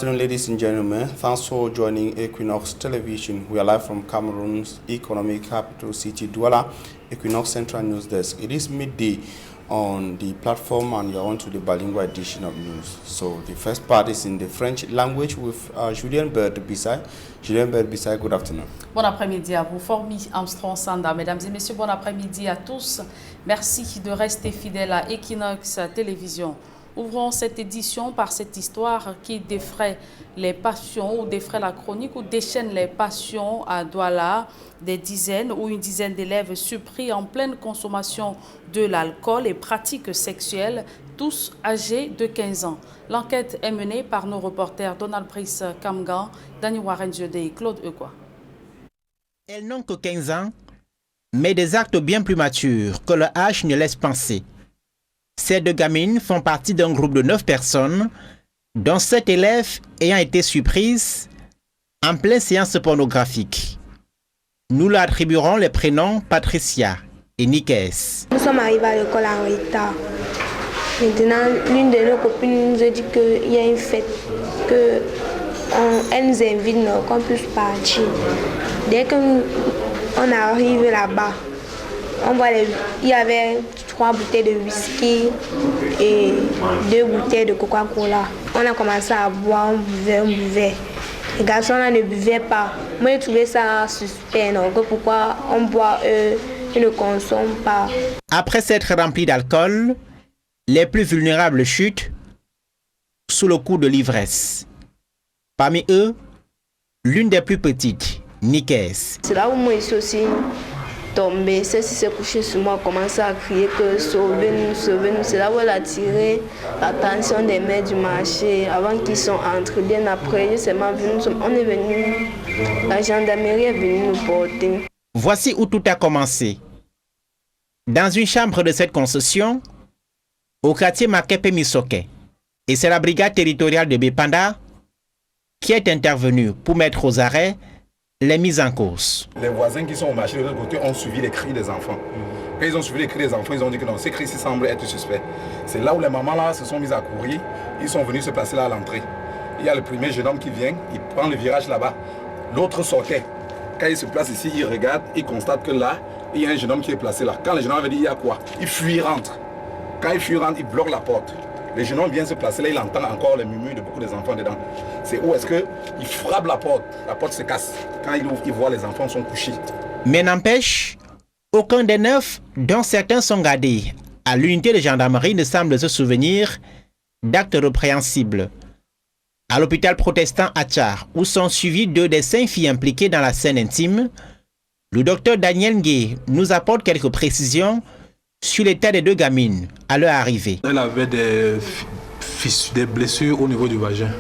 afternoon, ladies and gentlemen. Thanks for joining Equinox Television. We are live from Cameroon's economic capital city, Douala, Equinox Central News Desk. It is midday on the platform and you're on to the bilingual edition of news. So the first part is in the French language with Julien Bert-Bissay. Julien Bert-Bissay, good afternoon. Bon après-midi à vous, Formi Armstrong Sanda. Mesdames et messieurs, bon après-midi à tous. Merci de rester fidèles à Equinox Télévision. Ouvrons cette édition par cette histoire qui défraie les passions ou défraie la chronique ou déchaîne les passions à Douala. Des dizaines ou une dizaine d'élèves surpris en pleine consommation de l'alcool et pratiques sexuelles, tous âgés de 15 ans. L'enquête est menée par nos reporters Donald Brice Kamgan, Dani Warren Jode et Claude Equa. Elles n'ont que 15 ans, mais des actes bien plus matures que leur âge ne laisse penser. Ces deux gamines font partie d'un groupe de 9 personnes, dont 7 élèves ayant été surprises en pleine séance pornographique. Nous leur attribuerons les prénoms Patricia et Nikes. Nous sommes arrivés à l'école en retard. Maintenant, l'une de nos copines nous a dit qu'il y a une fête, qu'elle nous invite, qu'on puisse partir. Dès qu'on arrive là-bas, on voit il y avait 3 bouteilles de whisky et 2 bouteilles de Coca-Cola. On a commencé à boire, on buvait. Les garçons là ne buvaient pas. Moi, j'ai trouvé ça suspect, non? Pourquoi on boit, ils ne consomment pas. Après s'être remplis d'alcool, les plus vulnérables chutent sous le coup de l'ivresse. Parmi eux, l'une des plus petites, Nikes. C'est là où moi, je suis aussi tombée. Celle-ci s'est couchée sur moi, a commencé à crier que sauvez-nous, sauvez-nous. C'est là où elle a attiré l'attention des maires du marché avant qu'ils sont entrés. Bien après, on est venu, la gendarmerie est venue nous porter. Voici où tout a commencé. Dans une chambre de cette concession, au quartier Makepe Misoke. Et c'est la brigade territoriale de Bépanda qui est intervenue pour mettre aux arrêts les mises en cause. Les voisins qui sont au marché de l'autre côté ont suivi les cris des enfants. Quand ils ont suivi les cris des enfants, ils ont dit que non, ces cris semblent être suspects. C'est là où les mamans là se sont mises à courir. Ils sont venus se placer là à l'entrée. Il y a le premier jeune homme qui vient, il prend le virage là-bas. L'autre sortait. Quand il se place ici, il regarde, il constate que là, il y a un jeune homme qui est placé là. Quand le jeune homme veut dire il y a quoi, il fuit, il rentre. Quand il fuit, il rentre, il bloque la porte. Le jeune homme vient se placer là, il entend encore les murmures de beaucoup des enfants dedans. C'est où est-ce qu'il frappe la porte se casse. Quand il ouvre, il voit les enfants sont couchés. Mais n'empêche, aucun des 9, dont certains sont gardés à l'unité de gendarmerie, ne semble se souvenir d'actes répréhensibles. À l'hôpital protestant Achar, où sont suivies 2 des 5 filles impliquées dans la scène intime, le docteur Daniel Ngué nous apporte quelques précisions sur l'état des 2 gamines à leur arrivée. Elle avait des blessures au niveau du vagin,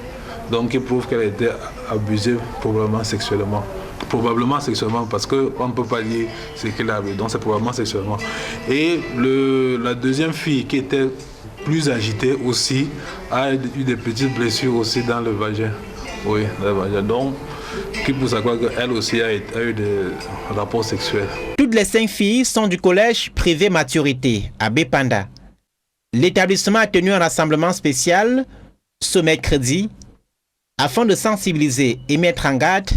donc qui prouve qu'elle était abusée probablement sexuellement. Probablement sexuellement parce qu'on ne peut pas lier ce qu'elle a, donc c'est probablement sexuellement. Et la deuxième fille qui était plus agitée aussi a eu des petites blessures aussi dans le vagin. Oui, dans le vagin. Donc, qui pousse à croire qu'elle aussi a eu des rapports sexuels. Toutes les 5 filles sont du collège privé Maturité à Bépanda. L'établissement a tenu un rassemblement spécial ce mercredi afin de sensibiliser et mettre en garde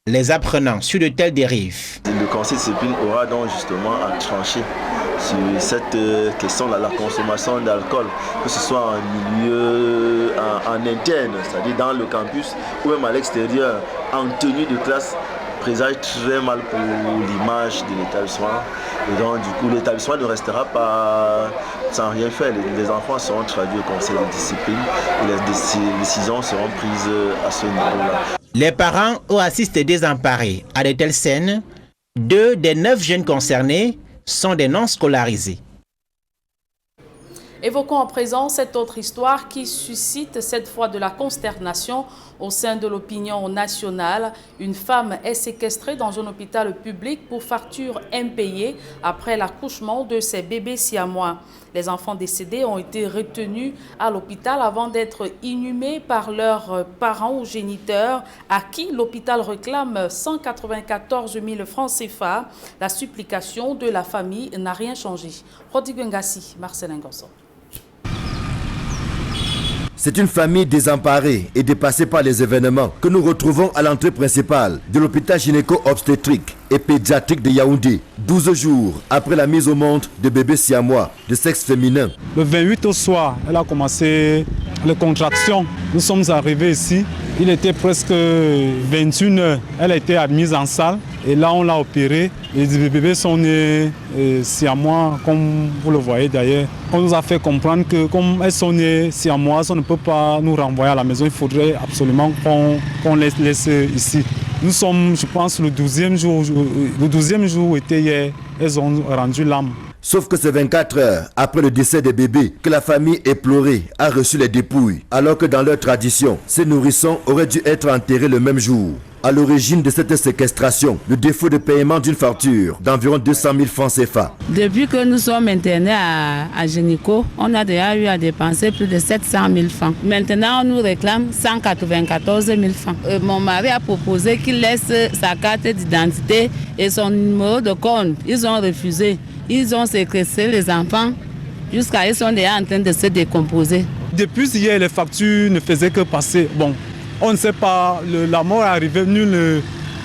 les apprenants sur de telles dérives. Le conseil de discipline aura donc justement à trancher sur cette question de la consommation d'alcool, que ce soit en milieu, en interne, c'est-à-dire dans le campus ou même à l'extérieur, en tenue de classe, présage très mal pour l'image de l'établissement. Et donc du coup l'établissement ne restera pas sans rien faire. Les enfants seront traduits au conseil de discipline et les décisions seront prises à ce niveau-là. Les parents ont assisté désemparés à de telles scènes. 2 des 9 jeunes concernés sont des non scolarisés. Évoquons à présent cette autre histoire qui suscite cette fois de la consternation au sein de l'opinion nationale. Une femme est séquestrée dans un hôpital public pour facture impayée après l'accouchement de ses bébés siamois. Les enfants décédés ont été retenus à l'hôpital avant d'être inhumés par leurs parents ou géniteurs à qui l'hôpital réclame 194 000 francs CFA. La supplication de la famille n'a rien changé. Rodrigue Ngassi, Marcel Ngonso. C'est une famille désemparée et dépassée par les événements que nous retrouvons à l'entrée principale de l'hôpital gynéco-obstétrique et pédiatrique de Yaoundé, 12 jours après la mise au monde de bébés siamois de sexe féminin. Le 28 au soir, elle a commencé les contractions. Nous sommes arrivés ici, il était presque 21h. Elle a été admise en salle et là on l'a opérée. Les bébés sont nés siamois, comme vous le voyez d'ailleurs. On nous a fait comprendre que comme elles sont nées siamoises, on ne peut pas nous renvoyer à la maison. Il faudrait absolument qu'on les laisse ici. Nous sommes, je pense, le 12e jour était hier. Elles ont rendu l'âme. Sauf que c'est 24 heures après le décès des bébés que la famille éplorée a reçu les dépouilles, alors que dans leur tradition, ces nourrissons auraient dû être enterrés le même jour. À l'origine de cette séquestration, le défaut de paiement d'une facture d'environ 200 000 francs CFA. Depuis que nous sommes internés à Génico, on a déjà eu à dépenser plus de 700 000 francs. Maintenant, on nous réclame 194 000 francs. Mon mari a proposé qu'il laisse sa carte d'identité et son numéro de compte. Ils ont refusé. Ils ont séquestré les enfants jusqu'à ils sont déjà en train de se décomposer. Depuis hier, les factures ne faisaient que passer. Bon, on ne sait pas, la mort est arrivée,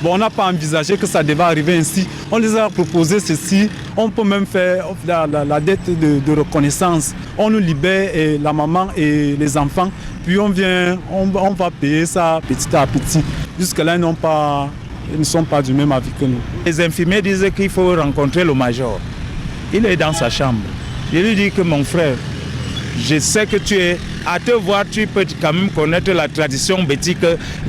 on n'a pas envisagé que ça devait arriver ainsi. On les a proposé ceci, on peut même faire la dette de reconnaissance. On nous libère et la maman et les enfants, puis on va payer ça petit à petit. Jusque-là, ils ne sont pas du même avis que nous. Les infirmiers disent qu'il faut rencontrer le major. Il est dans sa chambre. Je lui dis que mon frère, je sais que tu es, à te voir, tu peux quand même connaître la tradition bétique.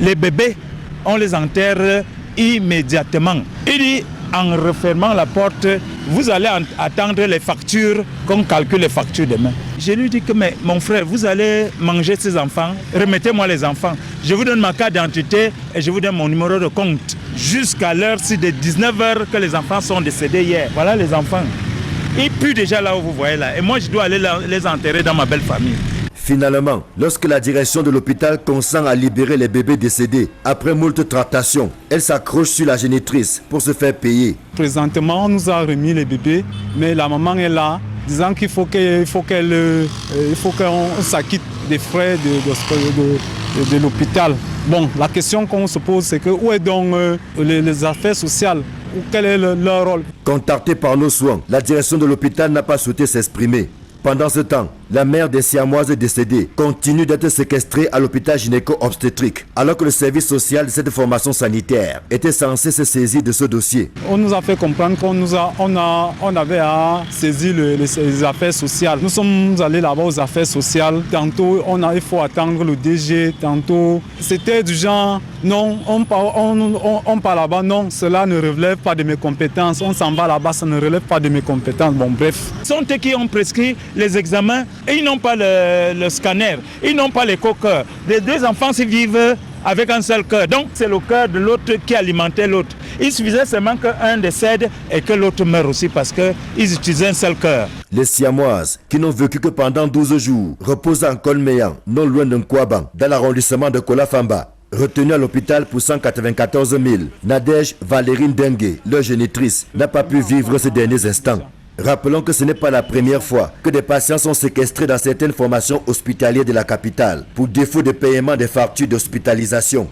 Les bébés, on les enterre immédiatement. Il dit, en refermant la porte, vous allez attendre les factures, qu'on calcule les factures demain. Je lui dis que, mais mon frère, vous allez manger ces enfants, remettez-moi les enfants. Je vous donne ma carte d'identité et je vous donne mon numéro de compte. Jusqu'à l'heure, c'est de 19h que les enfants sont décédés hier. Voilà les enfants. Ils puent déjà là où vous voyez là. Et moi, je dois aller les enterrer dans ma belle famille. Finalement, lorsque la direction de l'hôpital consent à libérer les bébés décédés, après moult tractations, elle s'accroche sur la génitrice pour se faire payer. Présentement, on nous a remis les bébés, mais la maman est là, disant qu'il faut qu'on s'acquitte des frais de l'hôpital. Bon, la question qu'on se pose, c'est que où est donc les affaires sociales? Quel est leur rôle? Contactée par nos soins, la direction de l'hôpital n'a pas souhaité s'exprimer. Pendant ce temps, la mère des siamoises décédées continue d'être séquestrée à l'hôpital gynéco-obstétrique, alors que le service social de cette formation sanitaire était censé se saisir de ce dossier. On nous a fait comprendre qu'on avait à saisir les affaires sociales. Nous sommes allés là-bas aux affaires sociales. Tantôt, il faut attendre le DG. Tantôt, c'était du genre, non, on part là-bas, non, cela ne relève pas de mes compétences. On s'en va là-bas, ça ne relève pas de mes compétences. Bon, bref. Ce sont eux qui ont prescrit les examens et ils n'ont pas le scanner, ils n'ont pas les co-cœurs. Les deux enfants s'y vivent avec un seul cœur. Donc c'est le cœur de l'autre qui alimentait l'autre. Il suffisait seulement qu'un décède et que l'autre meure aussi parce qu'ils utilisaient un seul cœur. Les siamoises, qui n'ont vécu que pendant 12 jours, reposent en Colméan, non loin de Nkwaban, dans l'arrondissement de Kolafamba. Retenue à l'hôpital pour 194 000, Nadège Valérine Dengue, leur génitrice, n'a pas pu vivre ces derniers instants. Rappelons que ce n'est pas la première fois que des patients sont séquestrés dans certaines formations hospitalières de la capitale pour défaut de paiement des factures d'hospitalisation.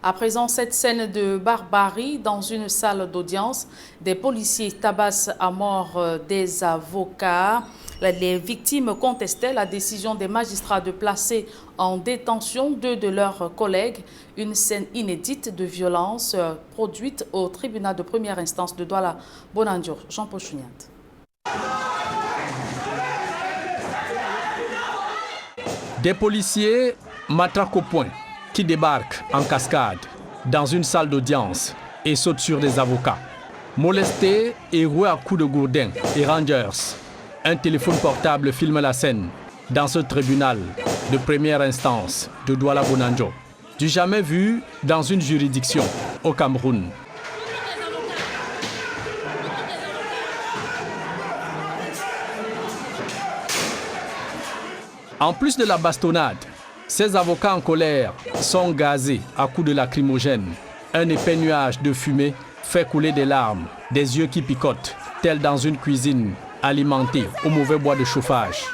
À présent, cette scène de barbarie dans une salle d'audience, des policiers tabassent à mort des avocats. Les victimes contestaient la décision des magistrats de placer en détention deux de leurs collègues. Une scène inédite de violence produite au tribunal de première instance de Douala Bonandio. Jean-Paul Chouniat. Des policiers matraquent au poing qui débarquent en cascade dans une salle d'audience et sautent sur des avocats. Molestés et roués à coups de gourdin et rangers. Un téléphone portable filme la scène dans ce tribunal de première instance de Douala Bonandio. Du jamais vu dans une juridiction au Cameroun. En plus de la bastonnade, ces avocats en colère sont gazés à coups de lacrymogène. Un épais nuage de fumée fait couler des larmes, des yeux qui picotent, tels dans une cuisine alimentée au mauvais bois de chauffage.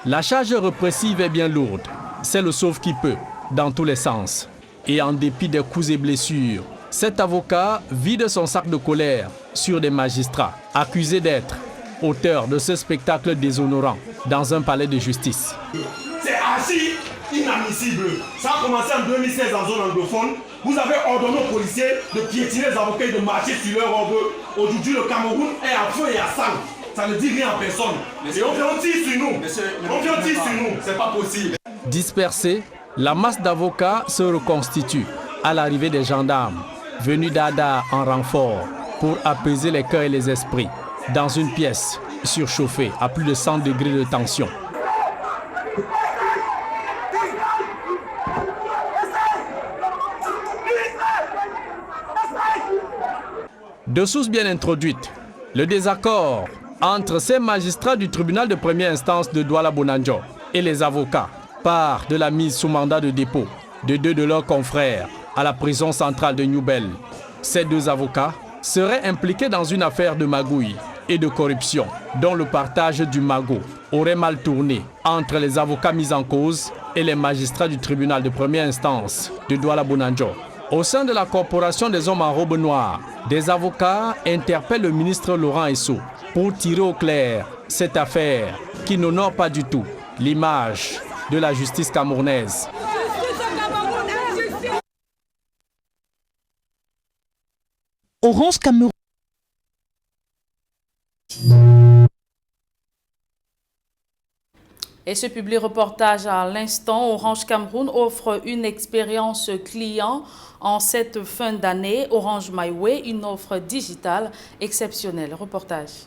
La charge répressive est bien lourde. C'est le sauve qui peut, dans tous les sens. Et en dépit des coups et blessures, cet avocat vide son sac de colère sur des magistrats accusés d'être auteurs de ce spectacle déshonorant dans un palais de justice. C'est archi inadmissible. Ça a commencé en 2016 en zone anglophone. Vous avez ordonné aux policiers de piétiner les avocats et de marcher sur leur robe. Aujourd'hui, le Cameroun est à feu et à sang. Ça ne dit rien à personne. Et on vient tirer sur nous. On vient tirer sur nous. C'est pas possible. Dispersée, la masse d'avocats se reconstitue à l'arrivée des gendarmes, venus d'Ada en renfort pour apaiser les cœurs et les esprits, dans une pièce surchauffée à plus de 100 degrés de tension. De sources bien introduites, le désaccord entre ces magistrats du tribunal de première instance de Douala-Bounandjo et les avocats part de la mise sous mandat de dépôt de deux de leurs confrères à la prison centrale de Newbel. Ces deux avocats seraient impliqués dans une affaire de magouille et de corruption dont le partage du magot aurait mal tourné entre les avocats mis en cause et les magistrats du tribunal de première instance de Douala-Bounandjo. Au sein de la corporation des hommes en robe noire, des avocats interpellent le ministre Laurent Esso pour tirer au clair cette affaire qui n'honore pas du tout l'image de la justice camerounaise. Orange Cameroun. Et ce public reportage à l'instant, Orange Cameroun offre une expérience client en cette fin d'année. Orange My Way, une offre digitale exceptionnelle. Reportage.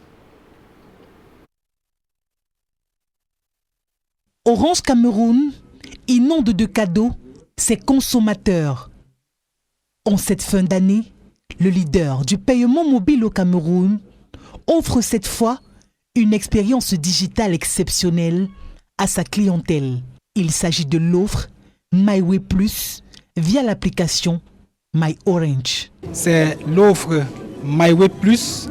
Orange Cameroun inonde de cadeaux ses consommateurs. En cette fin d'année, le leader du paiement mobile au Cameroun offre cette fois une expérience digitale exceptionnelle à sa clientèle. Il s'agit de l'offre MyWay Plus via l'application My Orange. C'est l'offre MyWay Plus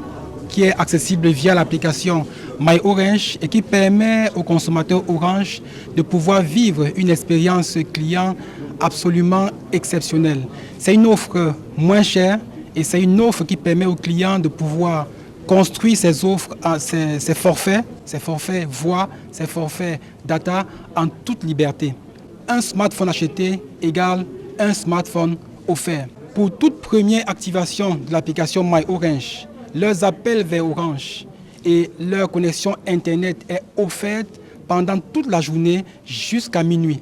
qui est accessible via l'application My Orange et qui permet aux consommateurs Orange de pouvoir vivre une expérience client absolument exceptionnelle. C'est une offre moins chère et c'est une offre qui permet aux clients de pouvoir construire ses offres, ses forfaits voix, ses forfaits data en toute liberté. Un smartphone acheté égale un smartphone offert. Pour toute première activation de l'application My Orange, leurs appels vers Orange et leur connexion Internet est offerte pendant toute la journée jusqu'à minuit.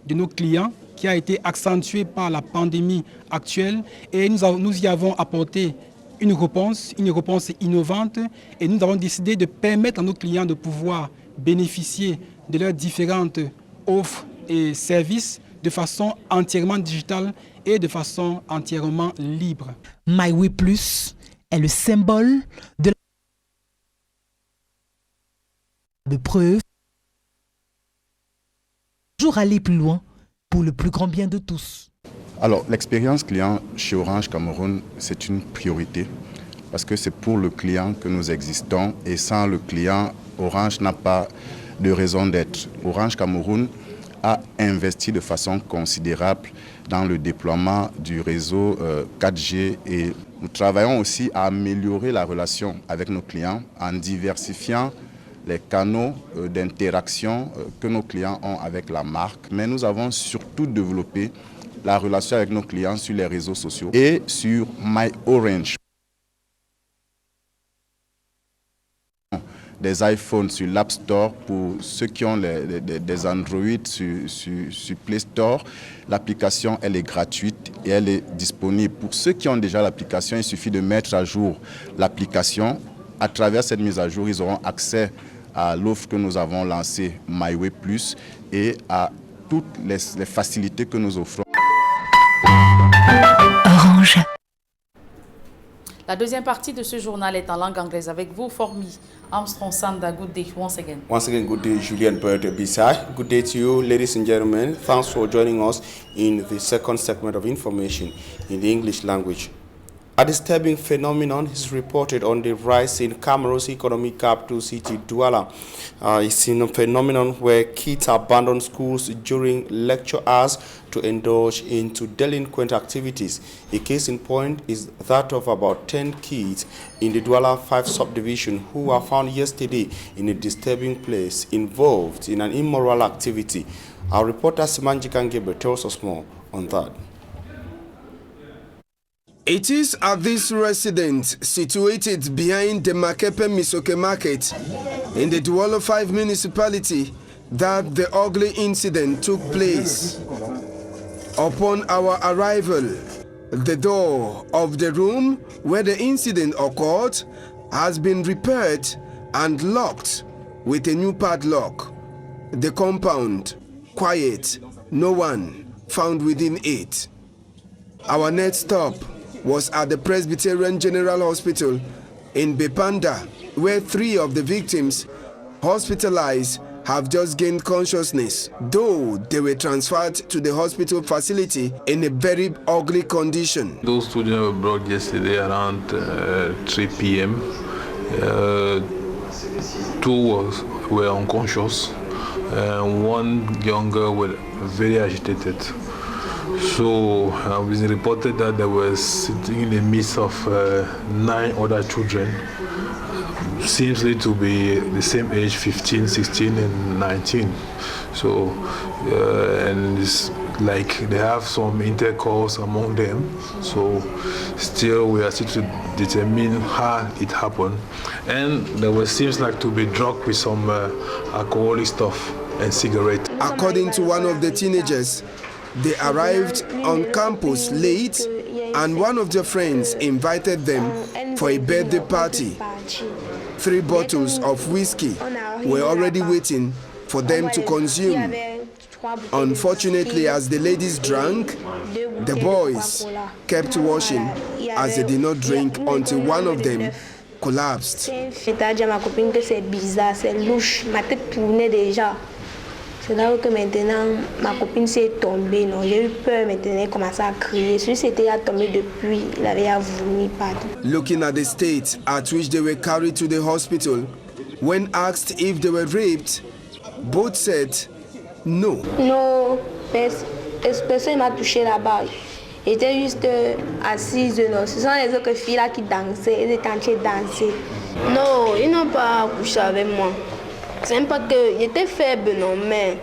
De nos clients qui a été accentué par la pandémie actuelle et nous y avons apporté une réponse innovante et nous avons décidé de permettre à nos clients de pouvoir bénéficier de leurs différentes offres et services de façon entièrement digitale et de façon entièrement libre. MyWay Plus est le symbole de preuve. Toujours aller plus loin pour le plus grand bien de tous. Alors, l'expérience client chez Orange Cameroun, c'est une priorité parce que c'est pour le client que nous existons et sans le client, Orange n'a pas de raison d'être. Orange Cameroun a investi de façon considérable dans le déploiement du réseau 4G et nous travaillons aussi à améliorer la relation avec nos clients en diversifiant les canaux d'interaction que nos clients ont avec la marque. Mais nous avons surtout développé la relation avec nos clients sur les réseaux sociaux et sur My Orange. Des iPhones sur l'App Store pour ceux qui ont des Android sur Play Store. L'application, elle est gratuite et elle est disponible. Pour ceux qui ont déjà l'application, il suffit de mettre à jour l'application. À travers cette mise à jour, ils auront accès à l'offre que nous avons lancée MyWay Plus et à toutes les facilités que nous offrons. La La deuxième partie de ce journal est en langue anglaise avec vous, Formi Armstrong Sanda. Good day once again. Once again, good day, Julian Bird Bisai. Good day to you, ladies and gentlemen. Thanks for joining us in the second segment of information in the English language. A disturbing phenomenon is reported on the rise in Cameroon's economic capital city, Douala. It's a phenomenon where kids abandon schools during lecture hours to indulge into delinquent activities. A case in point is that of about 10 kids in the Douala 5 subdivision who were found yesterday in a disturbing place involved in an immoral activity. Our reporter Simanji Kangebe tells us more on that. It is at this residence situated behind the Makepe Misoke market in the Douala 5 municipality that the ugly incident took place. Upon our arrival, the door of the room where the incident occurred has been repaired and locked with a new padlock. The compound, quiet, no one found within it. Our next stop was at the Presbyterian General Hospital in Bepanda, where 3 of the victims hospitalized have just gained consciousness, though they were transferred to the hospital facility in a very ugly condition. Those children were brought yesterday around 3 p.m. 2 were unconscious, and 1 young girl was very agitated. So it was reported that they were sitting in the midst of 9 other children, seemsly to be the same age, 15, 16, and 19. So, and it's like they have some intercourse among them. So, still we are still to determine how it happened. And there seems like to be drunk with some alcoholic stuff and cigarette. According to one of the teenagers, they arrived on campus late and one of their friends invited them for a birthday party. 3 bottles of whiskey were already waiting for them to consume. Unfortunately, as the ladies drank, the boys kept washing as they did not drink until one of them collapsed. C'est là que maintenant ma copine s'est tombée. J'ai eu peur maintenant, elle commençait à crier. Celui qui était tombé depuis, il avait vomi partout. Looking at the state at which they were carried to the hospital, when asked if they were raped, both said no. Non, personne m'a touché là-bas. J'étais juste assise. Non. Ce sont les autres filles là qui dansaient. Elles étaient en train de danser. Non, ils n'ont pas couché avec moi. C'est même pas que j'étais faible, non, mais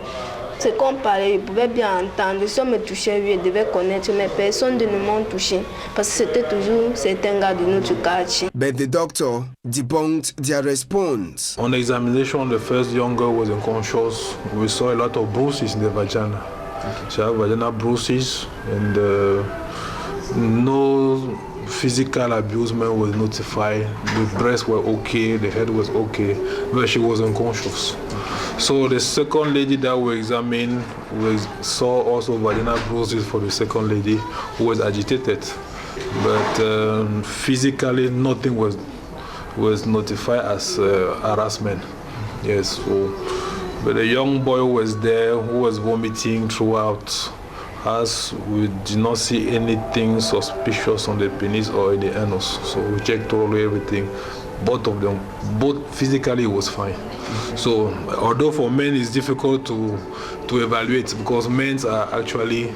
ce qu'on parlait, ils pouvaient bien entendre. Si on me touchait, oui, ils devaient connaître, mais personne ne m'ont touché. Parce que c'était toujours certains gars de notre quartier. But the doctor debunked their response. On examination, the first young girl was unconscious. We saw a lot of bruises in the vagina. She had vaginal bruises and no physical abusement was notified. The breasts were okay, the head was okay, but she was unconscious. So the second lady that we examined, we saw also vaginal bruises for the second lady who was agitated. But physically nothing was notified as harassment. Yes, so, but the young boy was there who was vomiting throughout. As we did not see anything suspicious on the penis or in the anus, so we checked thoroughly everything. Both of them, both physically was fine. So although for men it's difficult to evaluate because men are actually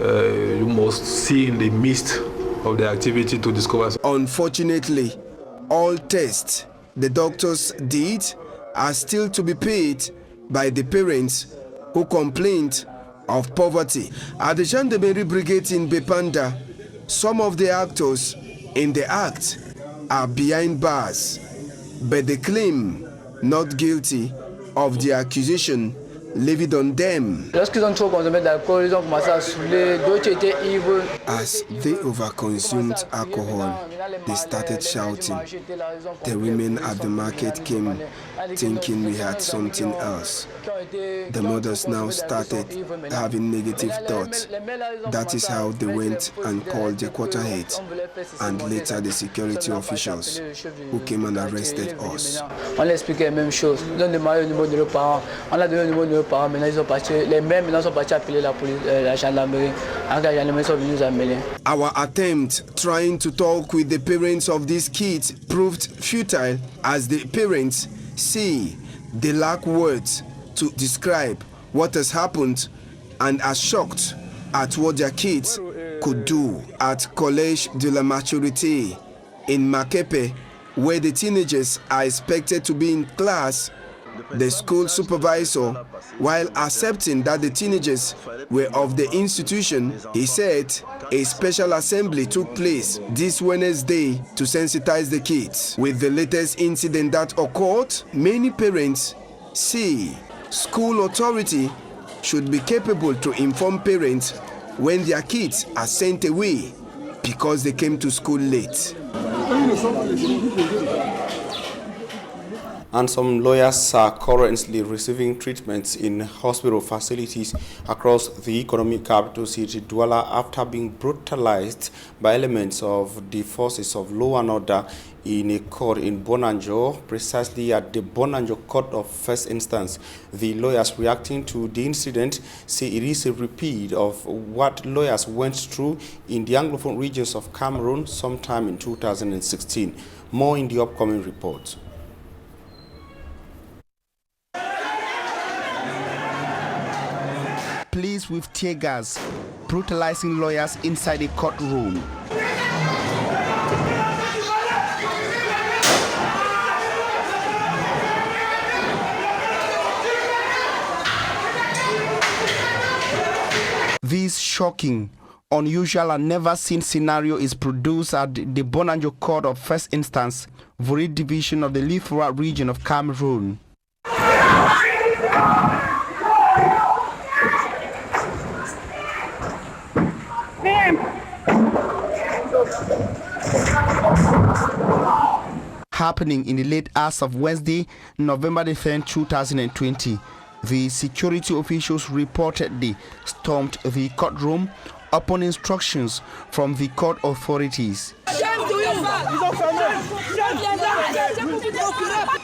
you must see in the midst of the activity to discover. Unfortunately, all tests the doctors did are still to be paid by the parents who complained of poverty. At the Gendarmerie Brigade in Bepanda, some of the actors in the act are behind bars, but they claim not guilty of the accusation levied on them. Lorsqu'ils ont trop consommé d'alcool, ils ont commencé à saouler, d'autres étaient ivres. As they overconsumed alcohol, they started shouting. The women at the market came thinking we had something else. The mothers now started having negative thoughts. That is how they went and called the quarterhead and later the security officials who came and arrested us. On leur expliquait la même chose. Ils ont demandé le numéro de leurs parents. On a donné le numéro de leurs parents. Maintenant, ils sont partis. Les mêmes maintenant sont partis appeler la police, la gendarmerie. La gendarmerie sont venus nous amener. Our attempt trying to talk with the parents of these kids proved futile as the parents say they lack words to describe what has happened and are shocked at what their kids could do at Collège de la Maturité in Makepe, where the teenagers are expected to be in class. The school supervisor, while accepting that the teenagers were of the institution, he said a special assembly took place this Wednesday to sensitize the kids. With the latest incident that occurred, many parents say school authority should be capable to inform parents when their kids are sent away because they came to school late. And some lawyers are currently receiving treatments in hospital facilities across the economic capital city, Douala, after being brutalized by elements of the forces of law and order in a court in Bonanjo, precisely at the Bonanjo Court of First Instance. The lawyers reacting to the incident say it is a repeat of what lawyers went through in the Anglophone regions of Cameroon sometime in 2016. More in the upcoming report. Police with tear gas, brutalizing lawyers inside a courtroom. This shocking, unusual and never seen scenario is produced at the Bonanjo Court of First Instance, Vuri Division of the Lifura region of Cameroon. Happening in the late hours of Wednesday, November the 3rd, 2020. The security officials reportedly stormed the courtroom upon instructions from the court authorities.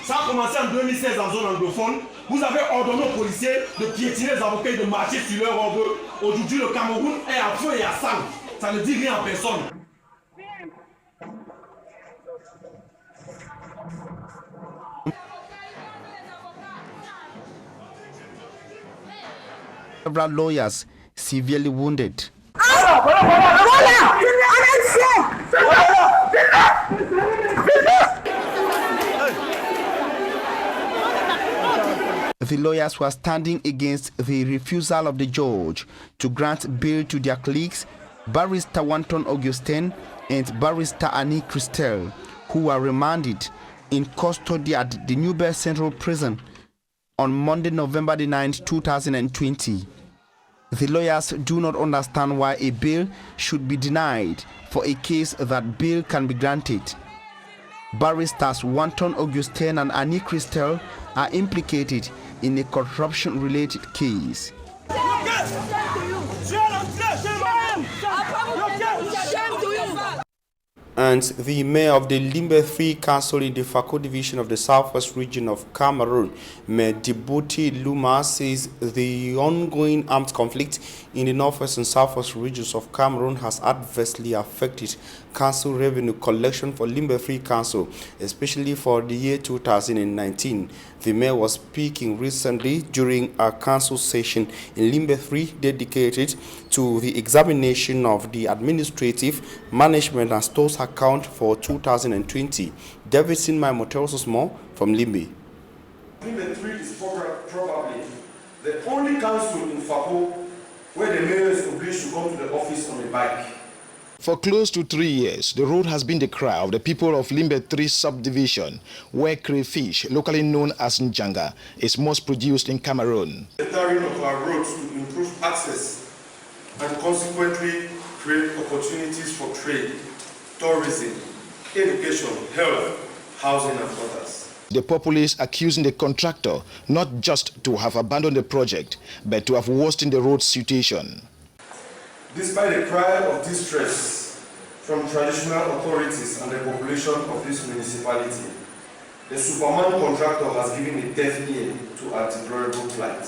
Ça a commencé en 2016 en zone anglophone. Vous avez ordonné aux policiers de piétiner les avocats et de marcher sur leur robe. Aujourd'hui, le Cameroun est à feu et à sang. Ça ne dit rien à personne. Several lawyers severely wounded. The lawyers were standing against the refusal of the judge to grant bail to their colleagues, Barrister Wanton Augustin and Barrister Annie Christel, who were remanded in custody at the Newberg Central Prison on Monday, November the 9th, 2020. The lawyers do not understand why a bail should be denied for a case that bail can be granted. Barristers Wanton Augustin and Annie Christel are implicated in a corruption-related case. And the mayor of the Limbe 3 Council in the Fako division of the southwest region of Cameroon, Mayor Djibouti Luma, says the ongoing armed conflict in the northwest and southwest regions of Cameroon has adversely affected council revenue collection for Limbe 3 Council, especially for the year 2019. The mayor was speaking recently during a council session in Limbe 3 dedicated to the examination of the administrative, management and stores account for 2020. Davidson Maimotelsos more from Limbe. Limbe 3 is probably the only council in Fako where the mayor is obliged to come to the office on a bike. For close to 3 years, the road has been the cry of the people of Limbe 3 subdivision, where crayfish, locally known as Njanga, is most produced in Cameroon. The tarring of our roads to improve access and consequently create opportunities for trade, tourism, education, health, housing and others. The populace accusing the contractor not just to have abandoned the project, but to have worsened the road situation. Despite the cry of distress from traditional authorities and the population of this municipality, the Superman contractor has given a deaf ear to our deplorable plight.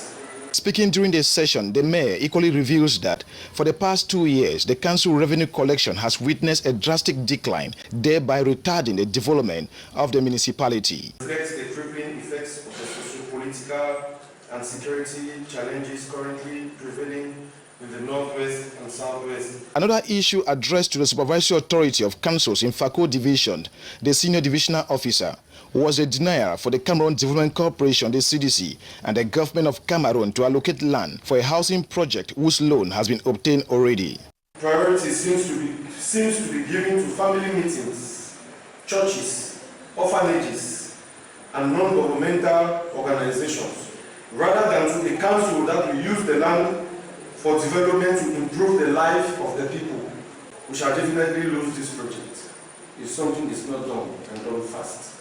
Speaking during this session, the mayor equally reveals that for the past 2 years, the council revenue collection has witnessed a drastic decline, thereby retarding the development of the municipality. It reflects the crippling effects of the socio-political and security challenges currently prevailing in the northwest and southwest. Another issue addressed to the supervisory authority of councils in Fako Division, the senior divisional officer, was a denial for the Cameroon Development Corporation, the CDC, and the government of Cameroon to allocate land for a housing project whose loan has been obtained already. Priority seems to be given to family meetings, churches, orphanages, and non-governmental organizations, rather than to a council that will use the land for development to improve the life of the people. We shall definitely lose this project if something is not done and done fast.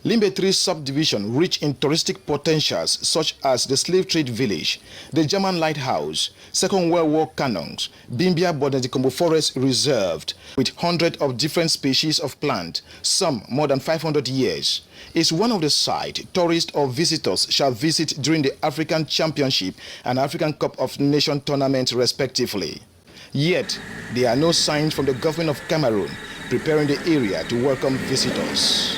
Limbe 3 subdivision rich in touristic potentials such as the slave trade village, the German lighthouse, Second World War cannons, Bimbia Bodentikombo Forest Reserved, with hundreds of different species of plant, some more than 500 years, is one of the sites tourists or visitors shall visit during the African Championship and African Cup of Nations tournament respectively. Yet, there are no signs from the government of Cameroon preparing the area to welcome visitors.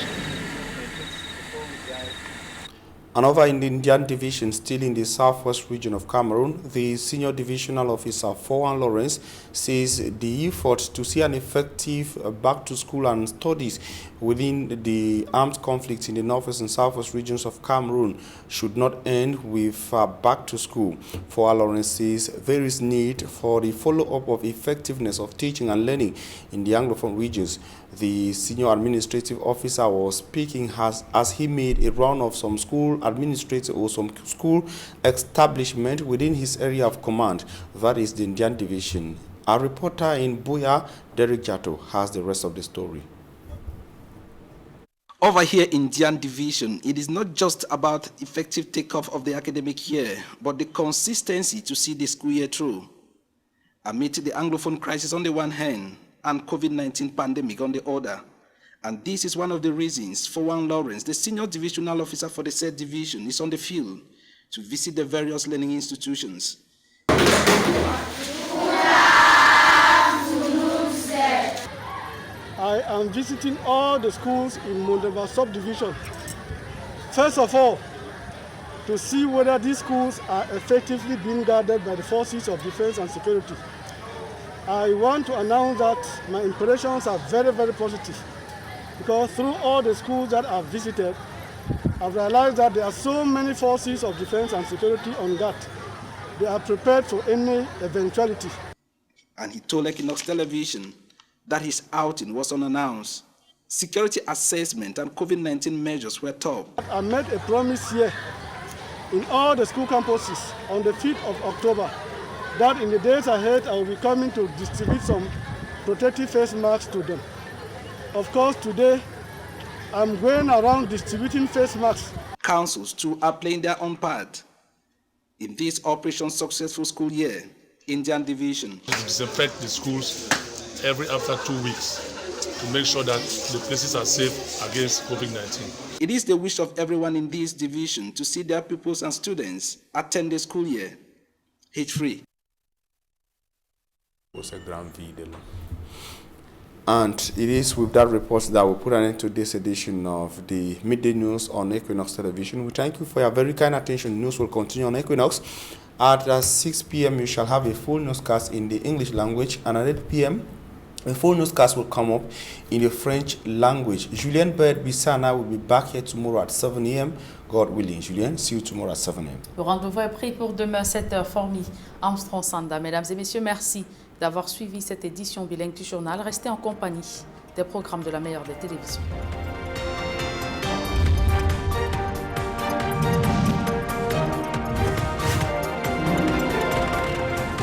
And over in the Indian division, still in the southwest region of Cameroon, the senior divisional officer, Fowan Lawrence, says the effort to see an effective back to school and studies within the armed conflicts in the northwest and southwest regions of Cameroon should not end with back to school. Fowan Lawrence says there is need for the follow-up of effectiveness of teaching and learning in the Anglophone regions. The senior administrative officer was speaking as he made a round of some school administrator or some school establishment within his area of command, that is the Indian division. Our reporter in Buya, Derek Jato, has the rest of the story. Over here in Indian division, it is not just about effective takeoff of the academic year, but the consistency to see the school year through. Amid the Anglophone crisis on the one hand, and COVID-19 pandemic on the other. And this is one of the reasons Fowan Lawrence, the senior divisional officer for the said division, is on the field to visit the various learning institutions. I am visiting all the schools in Mondeba subdivision. First of all, to see whether these schools are effectively being guarded by the forces of defense and security. I want to announce that my impressions are very, very positive, because through all the schools that I've visited, I've realized that there are so many forces of defense and security on guard. They are prepared for any eventuality. And he told Equinox Television that his outing was unannounced. Security assessment and COVID-19 measures were top. I made a promise here in all the school campuses on the 5th of October that in the days ahead I will be coming to distribute some protective face masks to them. Of course, today I'm going around distributing face masks. Councils too are playing their own part in this Operation Successful School Year, Indian Division. Disinfect the schools after 2 weeks to make sure that the places are safe against COVID-19. It is the wish of everyone in this division to see their pupils and students attend the school year H-free. And it is with that report that we put an end to this edition of the Midday News on Equinox Television. We thank you for your very kind attention. News will continue on Equinox. At 6 p.m. you shall have a full newscast in the English language, and at 8 p.m. a full newscast will come up in the French language. Julien Bird-Bissana will be back here tomorrow at 7 a.m. God willing. Julien, see you tomorrow at 7 a.m. Le rendez-vous est pris pour demain 7h, Formi, Armstrong Sanda. Mesdames et messieurs, merci d'avoir suivi cette édition bilingue du journal. Restez en compagnie des programmes de la meilleure des télévisions.